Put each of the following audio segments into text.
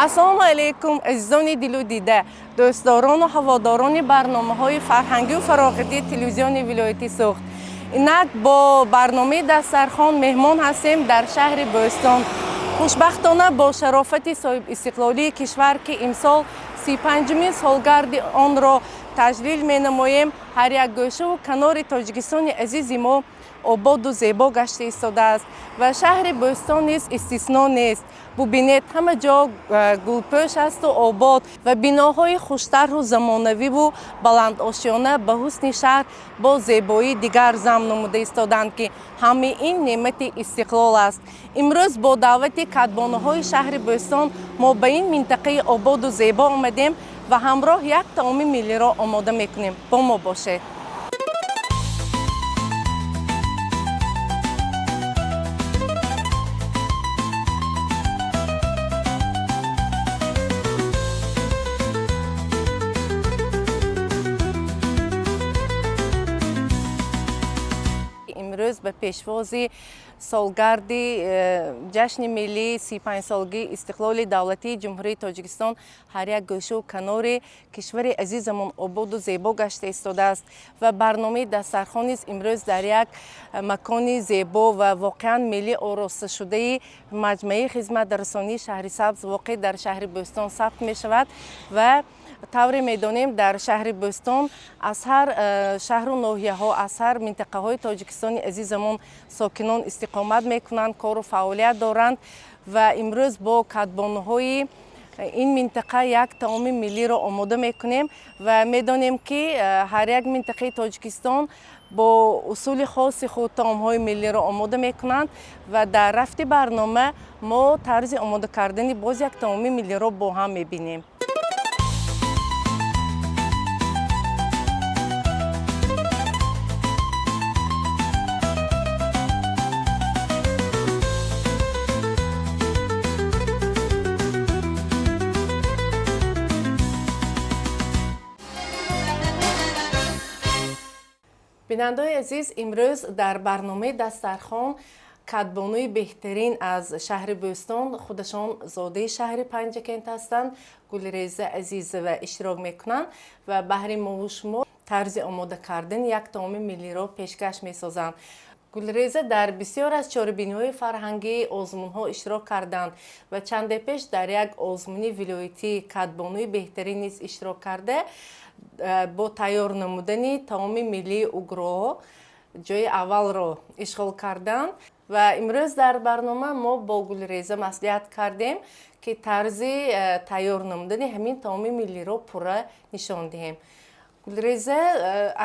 ассалому алайкум азизони дилу дида, дӯстдорону ҳаводорони барномаҳои фарҳангию фароғатии телевизиони вилояти Суғд. Инак бо барномаи Дастархон меҳмон ҳастем дар шаҳри Бӯстон. Хушбахтона бо шарофати соҳибистиқлолии кишвар ки имсол 35-мин солгарди онро таҷлил менамоем, ҳар як гӯшаву канори Тоҷикистони азизи мо ободу зебо гашта истодааст ва шаҳри Бӯстон низ истисно нест. Бубинед, ҳама ҷо гулпӯш асту обод ва биноҳои хуштару замонавиву баландошёна ба ҳусни шаҳр бо зебоии дигар зам намуда истоданд ки ҳамаи ин неъмати истиқлол аст. Имрӯз бо даъвати кадбонаҳои шаҳри Бӯстон мо ба ин минтақаи ободу зебо омадем ва ҳамроҳ як таоми миллиро омода мекунем. Бо мо бошед. имрӯз ба пешвози солгарди ҷашни миллии 35-солгии истиқлоли давлатии ҷумҳурии Тоҷикистон ҳар як гӯшаву канори кишвари азизамон ободу зебо гашта истодааст ва барномаи Дастархон низ имрӯз дар як макони зебо ва воқеан миллӣ оросташудаи маҷмаи хизматрасонии Шаҳри Сабз воқеъ дар шаҳри Бӯстон сабт мешавад ва тавре медонем дар шаҳри Бӯстон аз ҳар шаҳру ноҳияҳо, аз ҳар минтақаҳои Тоҷикистони азизамон сокинон истиқомат мекунанд, кору фаъолият доранд ва имрӯз бо кадбонаҳои ин минтақа як таоми миллиро омода мекунем ва медонем ки ҳар як минтақаи Тоҷикистон бо усули хоси худ таомҳои миллиро омода мекунанд ва дар рафти барнома мо тарзи омода кардани боз як таоми миллиро бо ҳам мебинем. бинандаои азиз, имрӯз дар барномаи Дастархон кадбонуи беҳтарин аз шаҳри Бӯстон худашон зодаи шаҳри Панҷакент ҳастанд, Гулреза Азизова иштирок мекунанд ва баҳри мову шумо тарзи омода кардани як таоми миллиро пешкаш месозанд. Гулреза дар бисёр аз чорабиниҳои фарҳангии озмунҳо иштирок карданд ва чанде пеш дар як озмуни вилоятии кадбонуи беҳтарин низ иштирок карда бо тайёр намудани таоми миллии угро ҷои аввалро ишғол карданд ва имрӯз дар барнома мо бо Гулреза маслиҳат кардем ки тарзи тайёр намудани ҳамин таоми миллиро пурра нишон диҳем. Гулреза,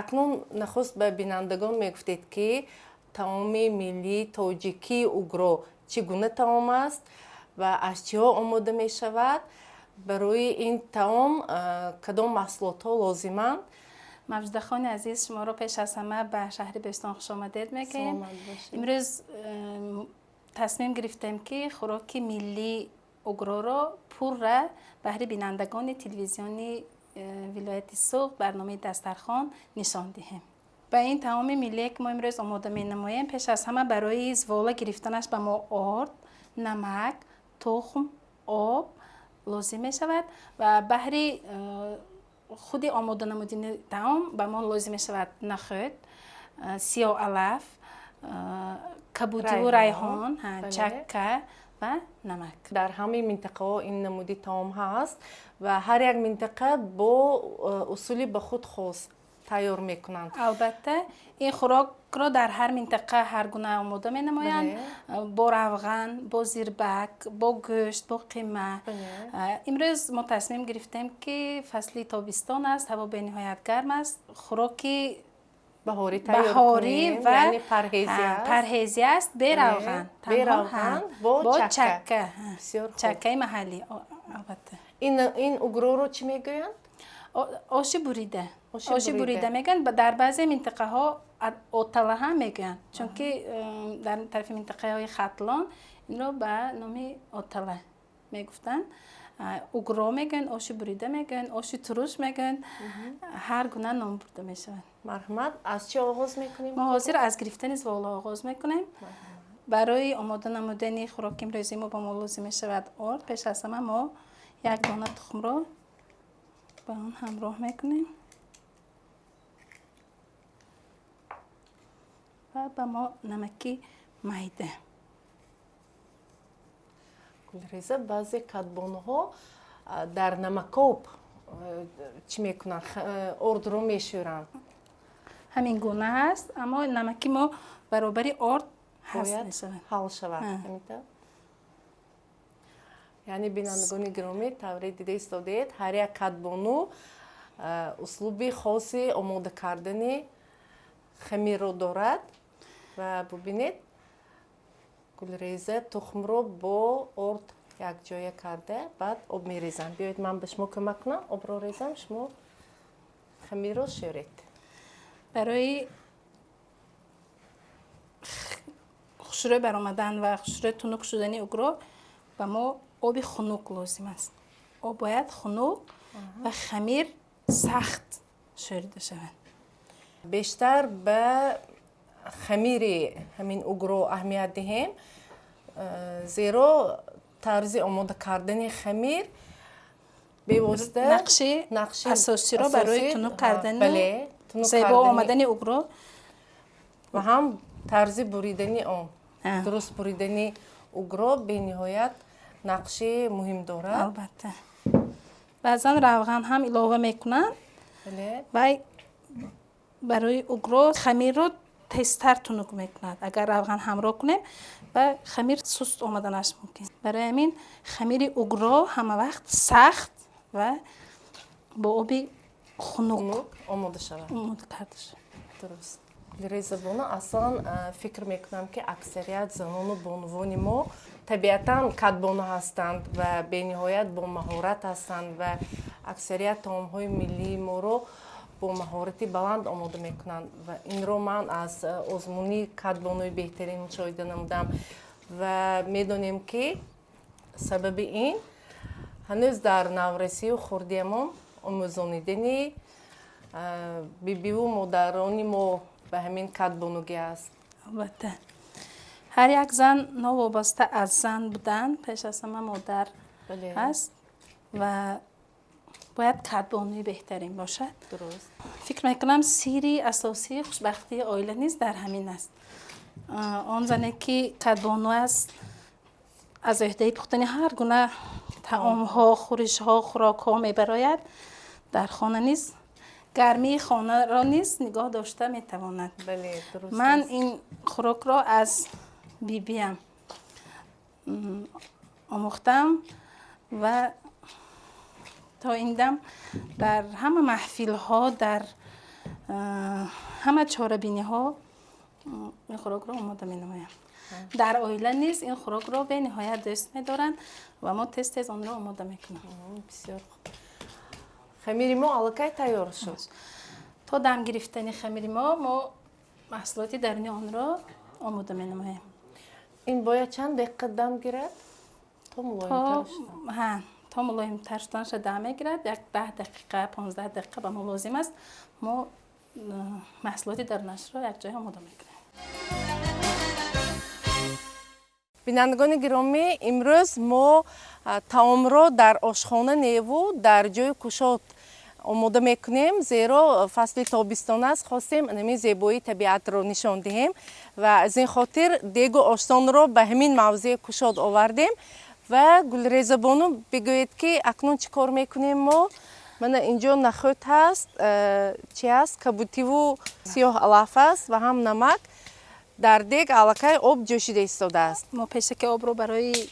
акнун нахуст ба бинандагон мегуфтед ки таоми миллии тоҷикии угро чӣ гуна таом аст ва аз чиҳо омода мешавад? барои ин таом кадом маҳсулотҳо лозиманд? Мавҷудахони азиз, шуморо пеш аз ҳама ба шаҳри Бӯстон хушомадед мегӯем. Имрӯз тасмим гирифтем ки хӯроки миллии угроро пурра баҳри бинандагони телевизиони вилояти Суғд барномаи Дастархон нишон диҳем. ба ин таоми миллие ки мо имрӯз омода менамоем, пеш аз ҳама барои звола гирифтанаш ба мо орд, намак, тухм, об лозим мешавад ва баҳри худи омода намудани таом ба мо лозим мешавад нахӯд, сиёҳ-алаф, кабудиву райҳон, чакка ва намак. Дар ҳамаи минтақаҳо ин намуди таом ҳаст ва ҳар як минтақа бо усули ба худ хос тайёр мекунанд. Албатта ин хӯрокро дар ҳар минтақа ҳар гуна омода менамоянд, бо равған, бо зирбак, бо гӯшт, бо қима. Имрӯз мо тасмим гирифтем ки фасли тобистон аст, ҳаво бениҳоят гарм аст, хӯроки баҳорӣ ва яъне парҳезӣ аст, бе равған, бо чакка, чаккаи маҳаллӣ. Албатта ин угроро чӣ мегӯянд? Оши бурида. Оши бурида мегӯянд. Дар баъзе минтақаҳо отала ҳам мегӯянд, чунки дар тарафи минтақаҳои хатлон инро ба номи отала мегуфтанд. угро мегӯянд, оши бурида мегӯянд, оши туруш мегӯянд, ҳар гуна ном бурда мешавад. Марҳамат. Аз чӣ оғоз мекунем? Мо ҳозир аз гирифтани звола оғоз мекунем. барои омода намудани хӯроки имрӯзи мо ба мо лозим мешавад орд. Пеш аз ҳама мо یک دانه تخم رو با آن همراه میکنیم و به ما نمکی میده. گلریزه بعضی کدبانوها در نمکاب چی میکنن؟ ارد رو میشورن. همین گونه هست، اما نمکی ما برابری ارد هست میشود. حل شود. یعنی بینندگان گرامی طوری دیده ایستادید هر یک کدبانو اسلوبی خاصی آماده کردن خمیر رو دارد و ببینید گلریزه تخم رو با ارد یک جای کرده بعد آب میریزم. بیایید من به شما کمک کنم. آب رو ریزم، شما خمیر رو شورید. برای خشره برآمدن و خشره تنک شدن اوگرو به ما آب خنک لازم است. آب باید خنک و خمیر سخت شوریده شود. بیشتر به خمیر همین اوگرو اهمیت دهیم، زیرا طرز آماده کردن خمیر به واسطه نقش اساسی را برای تنک کردن زیبا آمدن اوگرو و هم طرز بریدن آن، درست بریدن اوگرو به نهایت نقش مهم دارد. البته بعضا روغن هم علاوه میکنن و برای اوگرو خمیر رو تیزتر تنک میکند. اگر روغن همراه کنیم و خمیر سست آمدنش ممکن. برای همین خمیر اوگرو همه وقت سخت و با آبی خنک آماده شود. درست. گلریزه بانو اصلا فکر میکنم که اکثریت زنان و بانوان ما طبیعتا کدبانو هستند و به نهایت با مهارت هستند و اکثریت طعام‌های ملی ما رو با مهارتی بلند آماده میکنند و این رو من از آزمونی کدبانوی بهترین مشاهده نمودم و میدونیم که سبب این هنوز در نورسی و خوردیمون آموزانیدنی بیبی و مادرانی ما به همین کدبانوگی است. البته هر یک زن نوابسته از زن بودن پیش از همه مادر هست و باید کدبانوی بهترین باشد. درست. فکر میکنم سیری اساسی خوشبختی عائله نیز در همین است. آن زنی که کدبانو است از عهده پختن هر گونه طعام‌ها، خورش‌ها، خوراک‌ها میبراید در خانه نیز گرمی خانه را نیز نگاه داشته میتواند. بله درست. من این خوراک را از بیبیم آموختم و تا این دم در همه محفل ها، در همه چاره‌بینی ها این خوراک را آماده می نمایم. در عائله نیز این خوراک را به نهایت دوست می دارند و ما تست آن را آماده می کنیم. بسیار خوب. خمیر ما الکی تیار شد. تا دم گرفتن خمیر ما محصولات درونی آن را آماده می نمایم. این باید چند دقیقه دم گیرد؟ تا ملایم تر تا ملایم تر شدنش دم میگیرد. یک 10 دقیقه 15 دقیقه به ما لازم است. ما محصولات درونش را یک جای آماده میکنیم. بینندگان گرامی، امروز ما طعام را در آشخانه نیو در جای کشاد آماده میکنیم، زیرا فصل تابستان است. خواستیم نمی زیبایی طبیعت را نشان دهیم و از این خاطر دیگ و آشتان را به همین موضع کشاد آوردیم. و گلریزه بانو بگویید که اکنون چی کار میکنیم ما؟ من اینجا نخود هست، چی هست؟ کبوتی و سیاه علف است و هم نمک. در دیگ الکی آب جوشیده ایستاده است. ما پیشه که آب رو برای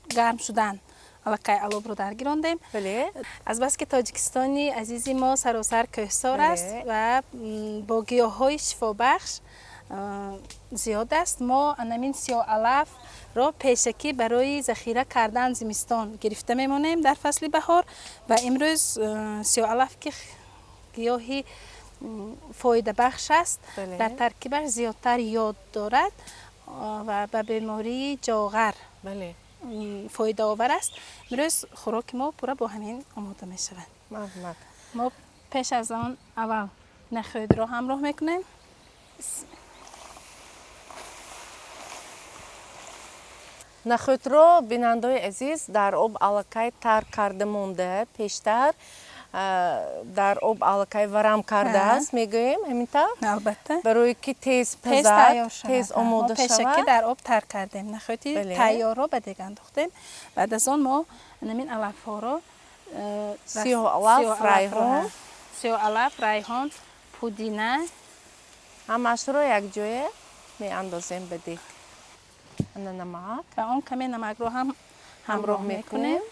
گرم شدن الکی آب رو درگیراندیم. بله. از بس که تاجیکستانی عزیزی ما سراسر کوهسار است و با گیاهای شفابخش زیاد است. ما انمین سیاه علف را پیشکی برای ذخیره کردن زمستان گرفته میمونیم در فصل بهار و امروز سیاه علف که گیاهی فایده بخش است. بله. در ترکیبش زیادتر یود دارد و به بیماری جاغر بله. فایده آور است. امروز خوراک ما پورا با همین آماده می شود. ما پیش از آن اول نخود را همراه میکنیم. нахӯдро бинандаи азиз дар об аллакай тар карда монда, пештар дар об аллакай варам кардааст мегӯем ҳамин тавр? албатта. барое ки тез тез пазад, тайёр шавад. тез омода мо пешакӣ шавад. дар об тар кардем. Нахӯди Бале. тайёрро ба дег андохтем. Баъд аз он мо намин алафҳоро сиёҳ алаф, райҳон, пудина, ҳамашро якҷоя меандозем ба дег. ана намак ва он каме намакро ҳам ҳамроҳ мекунем.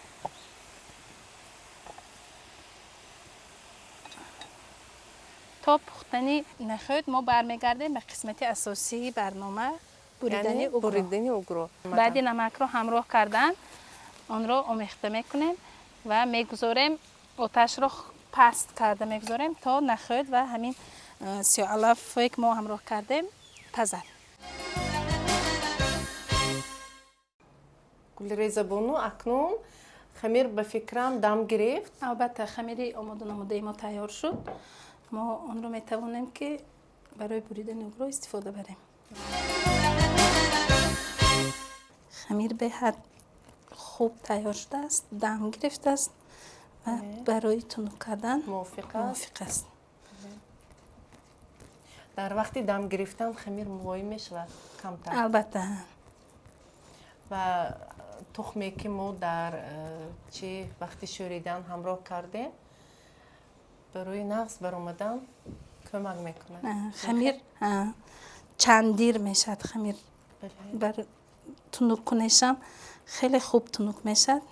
то пухтани нахӯд мо бармегардем ба қисмати асосии барнома, буридани угро. буридани угро. баъди намакро ҳамроҳ кардан онро омехта мекунем ва мегузорем, оташро паст карда мегузорем то нахӯд ва ҳамин сиёҳалафе ки мо ҳамроҳ кардем пазад. Гулрезабону акнун хамир ба фикрам дам гирифт. албатта хамири омода намудаи мо тайёр шуд. мо онро метавонем ки барои буридани угро истифода барем. хамир беҳад хуб тайёр шудааст, дам гирифтааст ва барои тунук кардан мувофиқ аст. дар вақти дам гирифтан хамир мулоим мешавад камтар. албатта. ва тухме ки мо дар чи вақти шӯридан ҳамроҳ кардем барои нағз баромадан кӯмак мекунад. хамир чандир мешавад. хамир бар тунук кунешам хеле хуб тунук мешавад.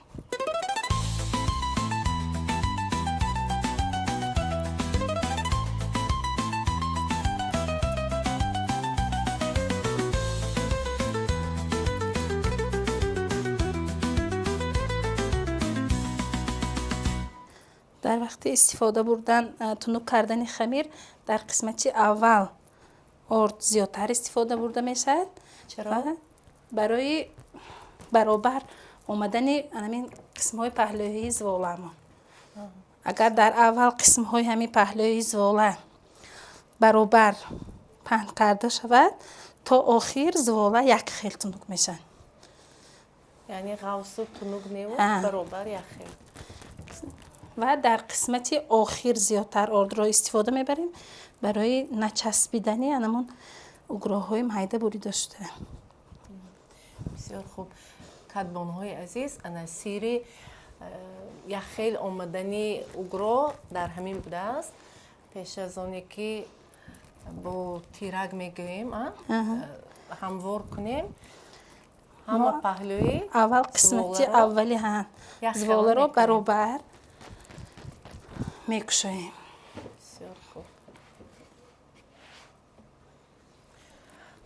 дар вақти истифода бурдан тунук кардани хамир дар қисмати аввал орд зиёдтар истифода бурда мешавад. чаро? барои баробар омадани ҳамин қисмҳои паҳлӯии зволамон. агар дар аввал қисмҳои ҳамин паҳлӯии звола баробар паҳн карда шавад, то охир звола якхел тунук мешавад. яъне ғавсу тунук мевуд баробар якхел. ва дар қисмати охир зиёдтар ордро истифода мебарем барои начаспидани анамон угроҳои майда бурида шуда. бисёр хуб. кадбонҳои азиз, ана сири якхел омадани угро дар ҳамин будааст. пеш аз оне ки бо тирак мегӯем ҳамвор кунем ҳама паҳлӯи аввал қисмати аввали зволаро баробар мекушоем. бисёр хуб.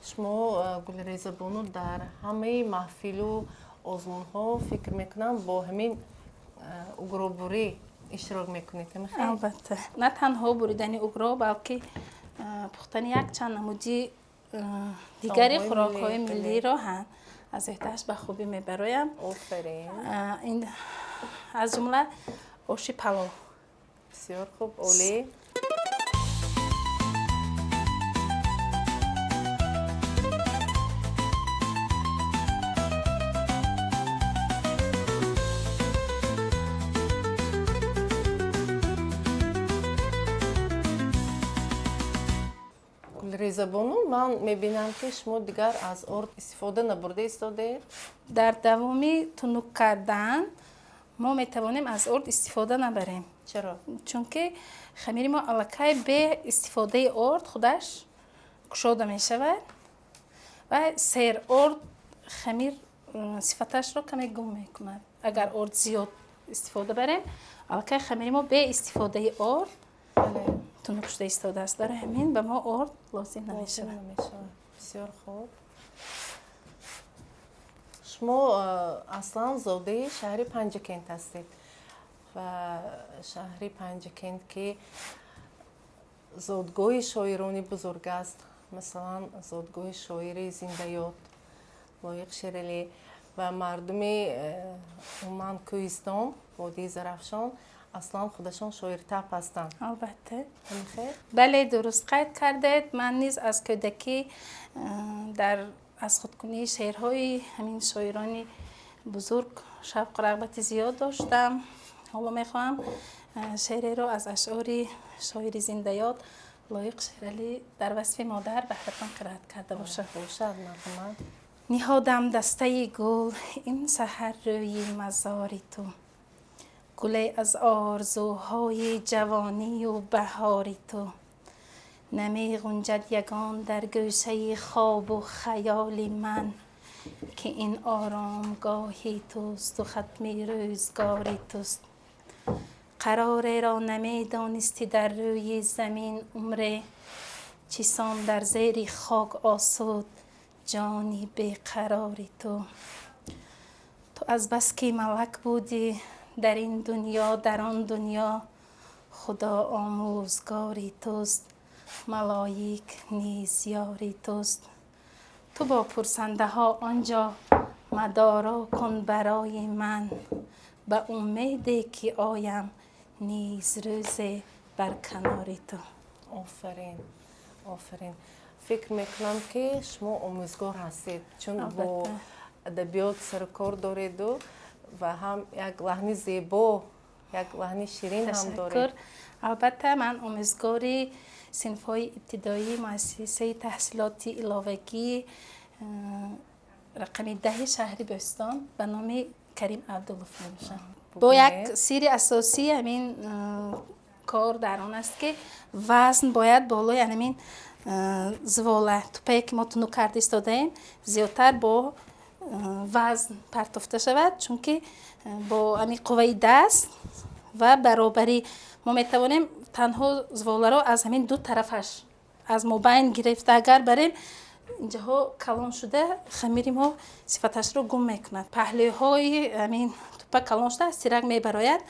шумо Гулрезабону дар ҳамаи маҳфилу озмунҳо фикр мекунам бо ҳамин угробурӣ иштирок мекунед. албатта на танҳо буридани угро, балки пухтани якчанд намуди дигари хӯрокҳои миллиро ҳам аз эҳтияҷ ба хубӣ мебароям. офарин. аз ҷумла оши палов. бисёр хуб. олӣ. Гулрезабону, ман мебинам ки шумо дигар аз орд истифода набурда истодед. дар давоми тунук кардан мо метавонем аз орд истифода набарем. чаро? чунки хамири мо аллакай бе истифодаи орд худаш кушода мешавад ва сер орд хамир сифаташро каме гум мекунад. агар орд зиёд истифода барем, аллакай хамири мо бе истифодаи орд тунук шуда истодааст. барои ҳамин ба мо орд лозим намешавад. бисёр хуб. шумо аслан зодаи шаҳри Панҷакент ҳастед ва шаҳри Панҷакент ки зодгоҳи шоирони бузург аст, масалан зодгоҳи шоири Зиндаёд Лоиқ Шералӣ ва мардуми умуман Кӯҳистон, Водии Зарафшон аслан худашон шоиртаб ҳастанд. албатта. Хейр? бале дуруст қайд кардед. ман низ аз кӯдакӣ дар از خودکنی شعرهای همین شاعران بزرگ شوق رغبت زیاد داشتم. حالا میخوام شعری رو از اشعار شاعر زنده یاد لایق شیرعلی در وصف مادر بهرتان قرائت کرده باشه. نهادم دسته گل این سحر روی مزار تو، گل از آرزوهای جوانی و بهار تو، نمی غنجد یگان در گوشه خواب و خیال من، که این آرامگاهی توست و ختم روزگاری توست. قرار را نمی دانستی در روی زمین عمره، چیسان در زیر خاک آسود جانی بیقراری تو. تو از بس که ملک بودی در این دنیا در آن دنیا، خدا آموزگاری توست ملائک نیز یاری توست. تو با پرسنده ها آنجا مدارا کن برای من، به امیدی که آیم نیز روز بر کناری تو. آفرین آفرین. فکر میکنم که شما آموزگار هستید، چون با ادبیات سرکار دارید و هم یک لحن زیبا یک لحن شیرین هم دارید. البته من آموزگاری صنف‌های ابتدایی مؤسسه تحصیلات علاوگی رقم 10 شهر بستان به نام کریم عبداللطف میشم. با یک سیر اساسی همین کار در آن است که وزن باید بالای همین زواله توپی که ما تونو کرده استادیم زیادتر با وزن پرتافته شود، چون که با همین قوه دست و برابری ما میتوانیم تنها زواله را از همین دو طرفش از مابین گرفته اگر بریم اینجاها کلان شده خمیر ما صفتش رو گم میکند. پهلوهای همین توپه کلان شده سیرک میبراید،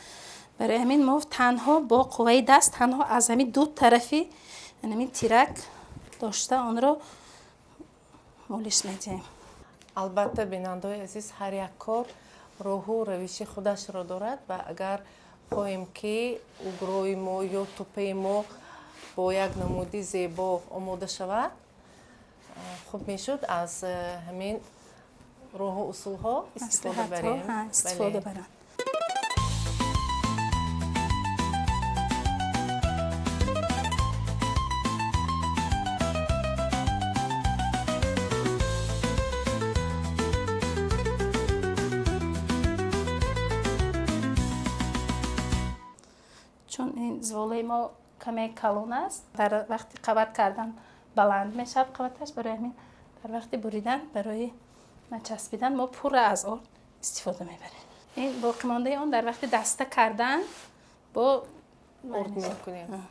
برای همین ما تنها با قوه دست تنها از همین دو طرفی همین تیرک داشته آن را مولش میدیم. البته بیننده عزیز هر یک کار راه و روش خودش را دارد و اگر خواهیم که اوگروی ما یا توپه ما با یک نمودی زیبا آماده شود، خوب میشد از همین راه و اصول ها استفاده بریم. چون این زواله ما کمی کلان است، در وقتی قبط کردن بلند میشد قبطش، برای همین در وقتی بریدن برای نچسبیدن ما پر از آن استفاده میبریم. این باقی مانده آن در وقتی دسته کردن با ارد میکنیم.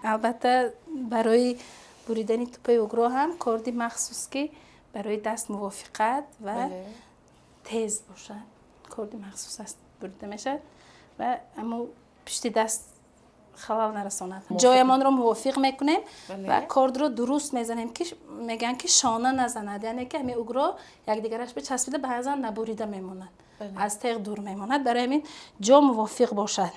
البته برای بریدن توپه اوگرو هم کردی مخصوص که برای دست موافقت و تیز باشه کردی مخصوص است بریده میشه و اما پشت دست خلال نرساند. جایمان رو موافق میکنیم و کرد رو درست میزنیم که میگن که شانه نزند، یعنی که همین اوگرو یک دیگرش به چسبیده به ازن نبریده میموند، از تیغ دور میموند، برای همین جا موافق باشد.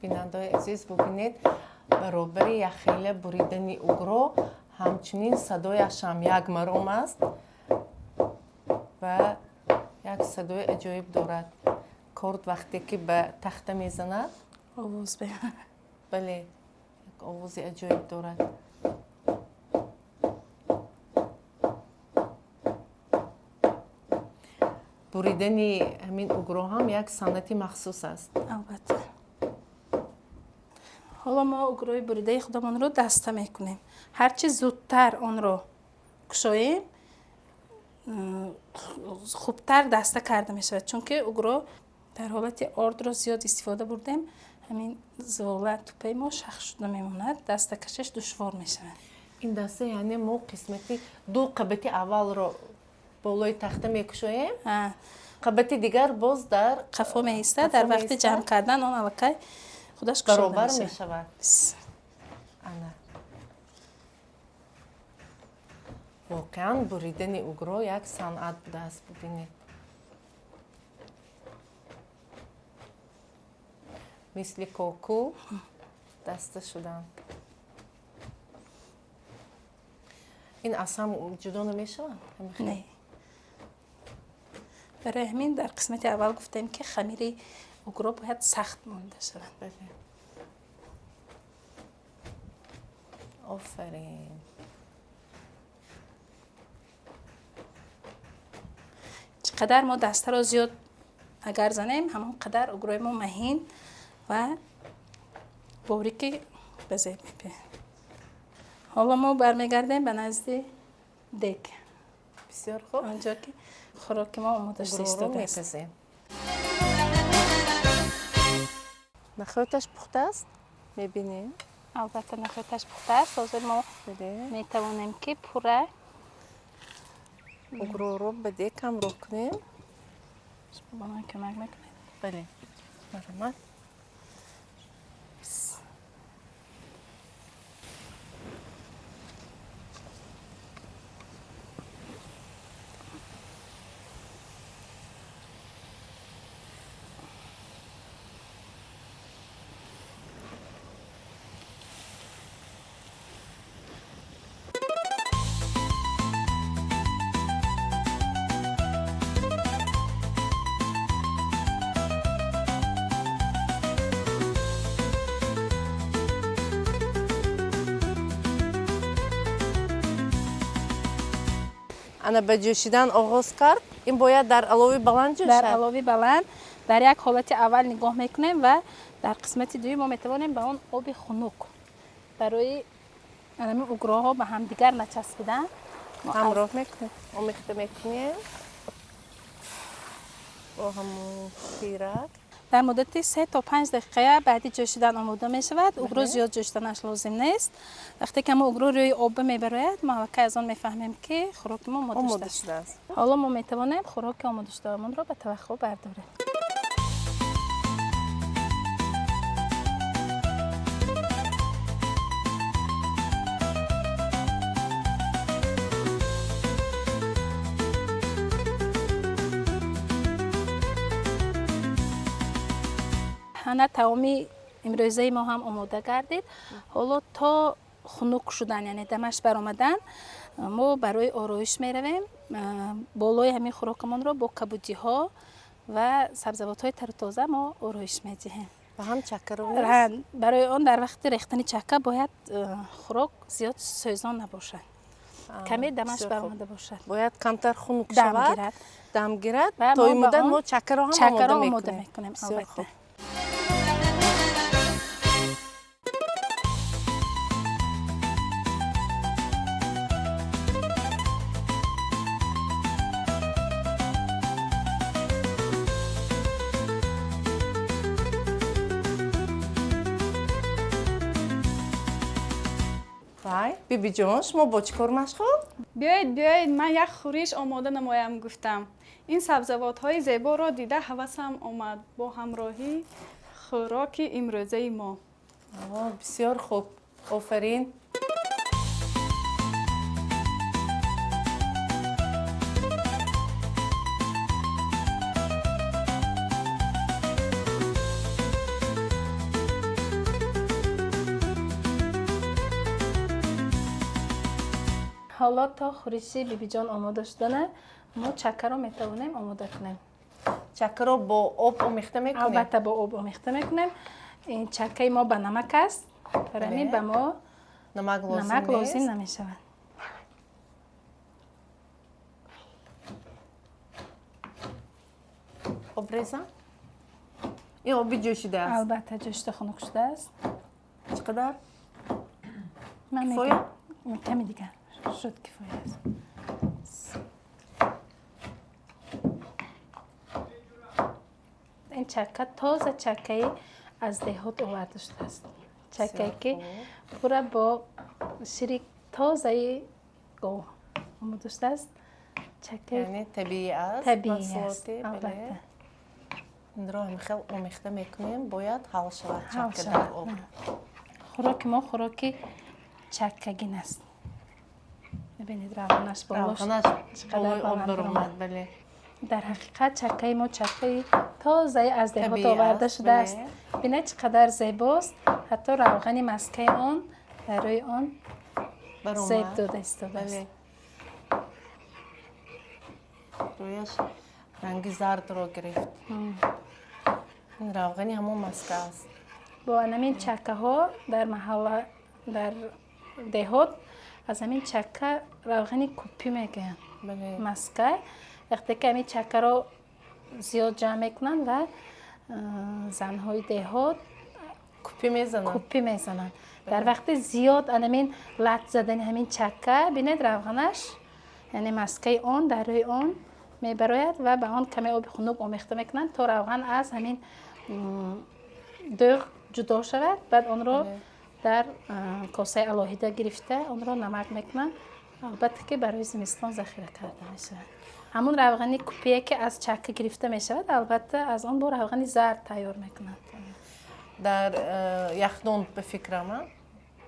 بیننده عزیز ببینید برابر یک خیله بریدن اوگرو همچنین صدایش هم یک مرام است و یک صدای عجایب دارد. کرد وقتی که به تخته میزند آواز بیاورد. بله یک آواز عجایب دارد. بریدن همین اوگرو هم یک سنتی مخصوص است. البته. حالا ما اوگروی بریده خودمان رو دسته میکنیم. هرچی زودتر آن رو کشاییم خوبتر دسته کرده می شود، چون که اوگرو در حالت آرد را زیاد استفاده بردیم، همین زوالت توپه ما شخ شده میموند، دسته کشش دشوار می شود. این دسته یعنی ما قسمتی دو قبطی اول رو بالای تخته میکشویم، قبطی دیگر باز در قفا می ایسته، در وقت جمع کردن آن علاقه خودش برابر می شود. انا واقعا بریدن اوگرو یک صنعت بوده است. ببینید مثل کوکو دسته شدن. این اصلا جدا نمی شود؟ نه. برای همین در قسمت اول گفتیم که خمیر اوگرو باید سخت مانده شود. آفرین. چقدر ما دسته را زیاد اگر زنیم همون قدر اوگروی ما مهین و باریک به ذهن میاد. حالا ما برمیگردیم به نزد دیگ. بسیار خوب. آنجا که خوراک ما آماده شده است. نخودش پخته است؟ میبینیم؟ البته نخودش پخته است. حاضر ما میتوانیم که پوره اوگرو رو به دیگ کم رو کنیم. با من کمک میکنید؟ بله. مرحمت. انا به جوشیدن آغاز کرد. این باید در علوی بلند جوشد. در علوی بلند در یک حالت اول نگاه میکنیم و در قسمت دوم ما میتوانیم به اون آب خنک برای همین اوگروها به هم دیگر نچسبیدن همراه میکنیم. آمیخته میکنیم با همون پیرک. در مدت 3 تا 5 دقیقه بعد جوشیدن آماده می شود. اوگرو زیاد جوشیدنش لازم نیست. وقتی که ما اوگرو روی آب میبراید ما از آن میفهمیم که خوراک ما آماده شده است. حالا ما میتوانیم خوراک آماده شدهمان را به طبق برداریم. هنه تمامی امروزه ما هم آماده گردید. حالا تا خنک شدن یعنی دمش برآمدن ما برای آرایش می رویم. بالای همین خوراکمان را با کبودی ها و سبزیجات های تر و تازه ما آرایش می دهیم. و هم چکه رو برای آن در وقت ریختن چکه باید خوراک زیاد سوزان نباشد. کمی دمش برآمده باشد. باید کمتر خنک شود. دم گیرد. تا این مدت ما چکه را هم آماده میکنیم. البته. بیبی جان شما با چی کار مشغول؟ بیایید من یک خورش آماده نمایم گفتم. این سبزیجات های زیبا را دیده هوسم آمد با همراهی خوراک امروزه ما. بسیار خوب. آفرین. حالا تا خورشی بیبی جان آماده شدنه ما چکه را میتوانیم آماده کنیم. چکه را با آب آمیخته میکنیم؟ البته با آب آمیخته میکنیم. این چکه ما به نمک است. برای به ما نمک لازم نمیشود. آب ریزم؟ این آبی جوشیده است؟ البته جوشیده خنک شده است. چقدر؟ کفایه؟ کمی دیگر شد کفایه است. чакка тоза чаккаи аз деҳот оварда шудааст. Чаккае ки пурра бо шири тозаи гов омода шудааст. یعنی طبیعی است طبیعی است البته. این را هم خیلی آمیخته میکنیم باید حل شود حل چکه شود. در آب. خوراک ما خوراک چکگین است. ببینید روغنش بالاش روغنش چقدر بالای آب بلند برآمد. بله. در حقیقت چکه ما چکه تازه از دهات طبیعی آورده است، شده است. بله. ببینید چقدر زیباست. حتی روغن مسکه آن در روی آن برآمد. زیب داده ایستاده است. بله. رویش رنگ زرد را گرفت. این روغنی همون مسکه است. با همین چکه ها در محله در دهات از همین چکه روغنی کپی میگن. بله. مسکه وقتی که همین چکه رو زیاد جمع میکنن و زنهای دهات کپی میزنن. در وقت زیاد همین لط زدن همین چکه بینید روغنش یعنی مسکه آن در روی آن میبراید و به آن کمی آب خنک آمیخته میکنن تا روغن از همین دوغ جدا شود. بعد آن رو در کاسه الهیده گرفته آن رو نمک میکنن. البته که برای زمستان ذخیره کرده میشه. همون روغنی کپیه که از چکه گرفته میشود البته از آن با روغنی زرد تیار میکنن. در یخدان به فکرم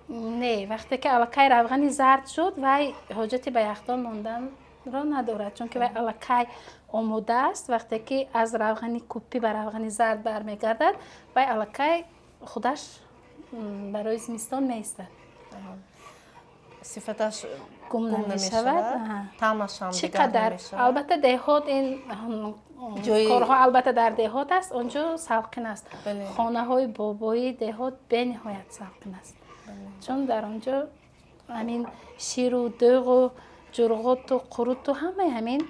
نه وقتی که الکی روغنی زرد شد وای حاجتی به یخدان ماندن را ندارد چون که وای الکی آماده است. وقتی که از روغنی کپی به روغنی زرد برمیگردد وای الکی خودش برای زمستان میسته. صفتش گم نمیشود. طعمش هم چقدر البته دهات این کارها البته در دهات است اونجا سلقین است. خانه های بابایی دهات به نهایت سلقین است. چون در اونجا همین شیر و دوغ و جرغات و قروت و همه همین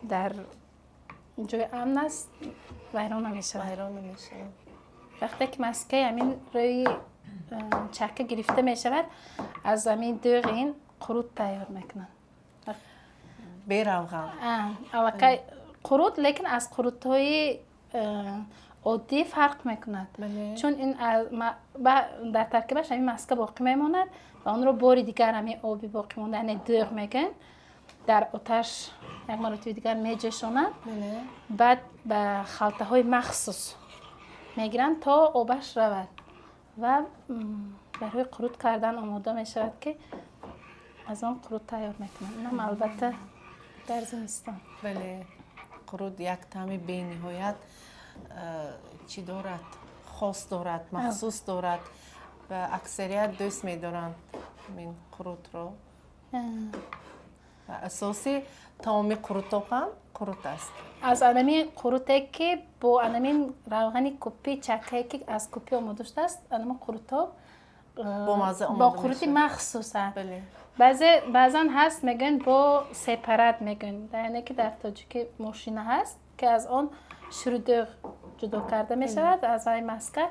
در جای امن است ویران نمیشود. وقتی که مسکه همین روی چکه گرفته میشود از همین دوغ این قروت تیار میکنن. به روغن. الکی قروت لیکن از قروت های عادی فرق میکند. چون این در ترکیبش همین مسکه باقی میماند و آن رو باری دیگر همین آبی باقی مانده یعنی دوغ میگن در آتش یک مرتبه دیگر میجوشانند. بعد به خلطه های مخصوص میگیرن تا آبش رود و برای قروت کردن آماده میشود که از آن قروت تیار میکنن. اینم البته در زمستان. بله. قروت یک طعم بی نهایت چی دارد؟ خاص دارد، مخصوص دارد و اکثریت دوست می‌دارند این قروت رو. و اساسی طعم قروت هم قروت است. از انمی قروتی که با انمی روغنی کپی چکه که از کپی آماده شده است انمی قروت ها با قروتی مخصوص است. بعضا هست میگن با سپرات میگن یعنی که در تاجیک ماشینه هست که از آن شیر جدا کرده میشود از این مسکه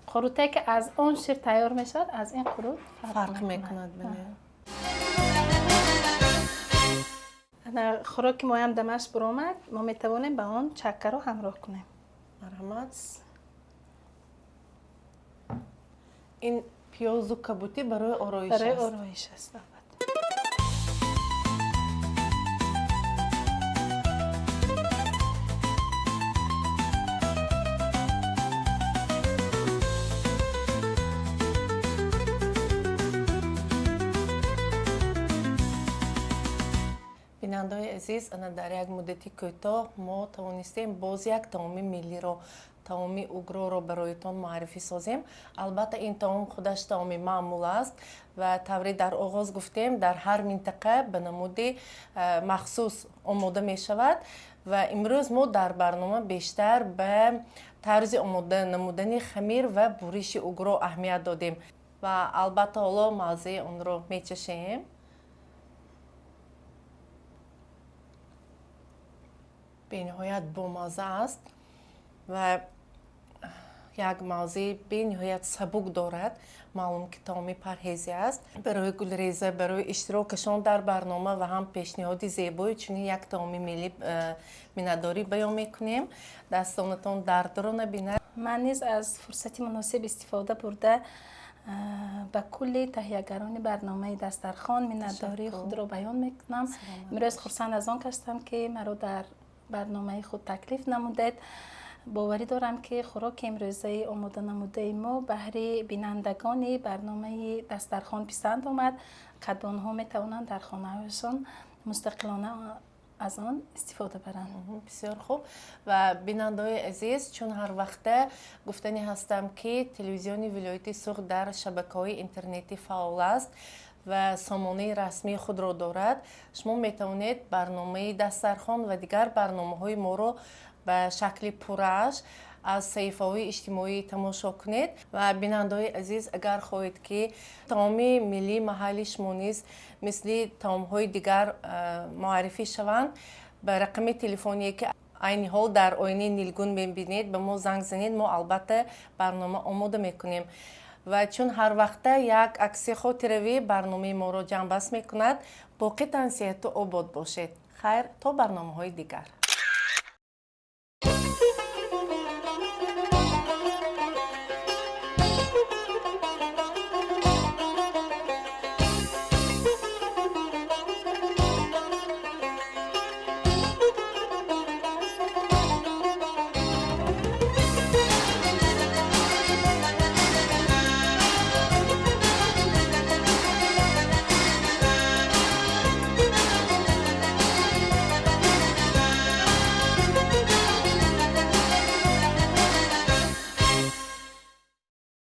قروتی که از آن شیر تیار میشود از این قروت فرق میکند. خوراک ما هم دمش برآمد ما میتوانیم به آن چکه رو همراه کنیم. مرحمت. این پیاز و کبوتی برای آرایش است. برای آرایش است. بیننده‌های عزیز در یک مدتی کوتاه ما توانستیم باز یک طعام ملی رو طعام اوگرو رو برایتان معرفی سازیم. البته این طعام خودش طعام معمول است و طوری در آغاز گفتیم در هر منطقه به نمود مخصوص آماده می شود و امروز ما در برنامه بیشتر به طرز آماده نمودن خمیر و بوریش اوگرو اهمیت دادیم و البته حالا مزه اون رو می چشیم. به نهایت بامزه است و як мавзӯи бениҳоят сабук дорад. маълум ки таоми парҳезӣ аст. барои Гулреза, барои иштирокашон дар барнома ва ҳам пешниҳоди зебои чунин як таоми миллӣ миннатдорӣ баён мекунем. дастонатон дардро набинад. ман низ аз фурсати муносиб истифода бурда ба кулли таҳиягарони барномаи Дастархон миннатдории худро баён мекунам. имрӯз хурсанд аз он ҳастам ки маро дар барномаи худ таклиф намудед. боварӣ дорам ки хӯроки имрӯзаи омода намудаи мо баҳри бинандагони барномаи Дастархон писанд омад. кадбонҳо метавонанд дар хонаҳояшон мустақилона аз он истифода баранд. бисёр хуб. ва бинандаҳои азиз, чун ҳар вақта гуфтанӣ ҳастам ки телевизиони вилояти Суғд дар шабакаҳои интернетӣ фаъол аст ва сомонаи расмии худро дорад. шумо метавонед барномаи Дастархон ва дигар барномаҳои моро ба шакли пурраш аз саҳифаҳои иҷтимоӣ тамошо кунед. ва бинандаҳои азиз, агар хоҳед ки таоми миллии маҳалли шумо низ мисли таомҳои дигар муаррифӣ шаванд, ба рақами телефоне ки айни ҳол дар оинаи нилгун мебинед, ба мо занг занед. мо албатта барнома омода мекунем. ва чун ҳар вақта як акси хотиравӣ барномаи моро ҷамъбаст мекунад. боқитан сеҳату обод бошед. хайр, то барномаҳои дигар.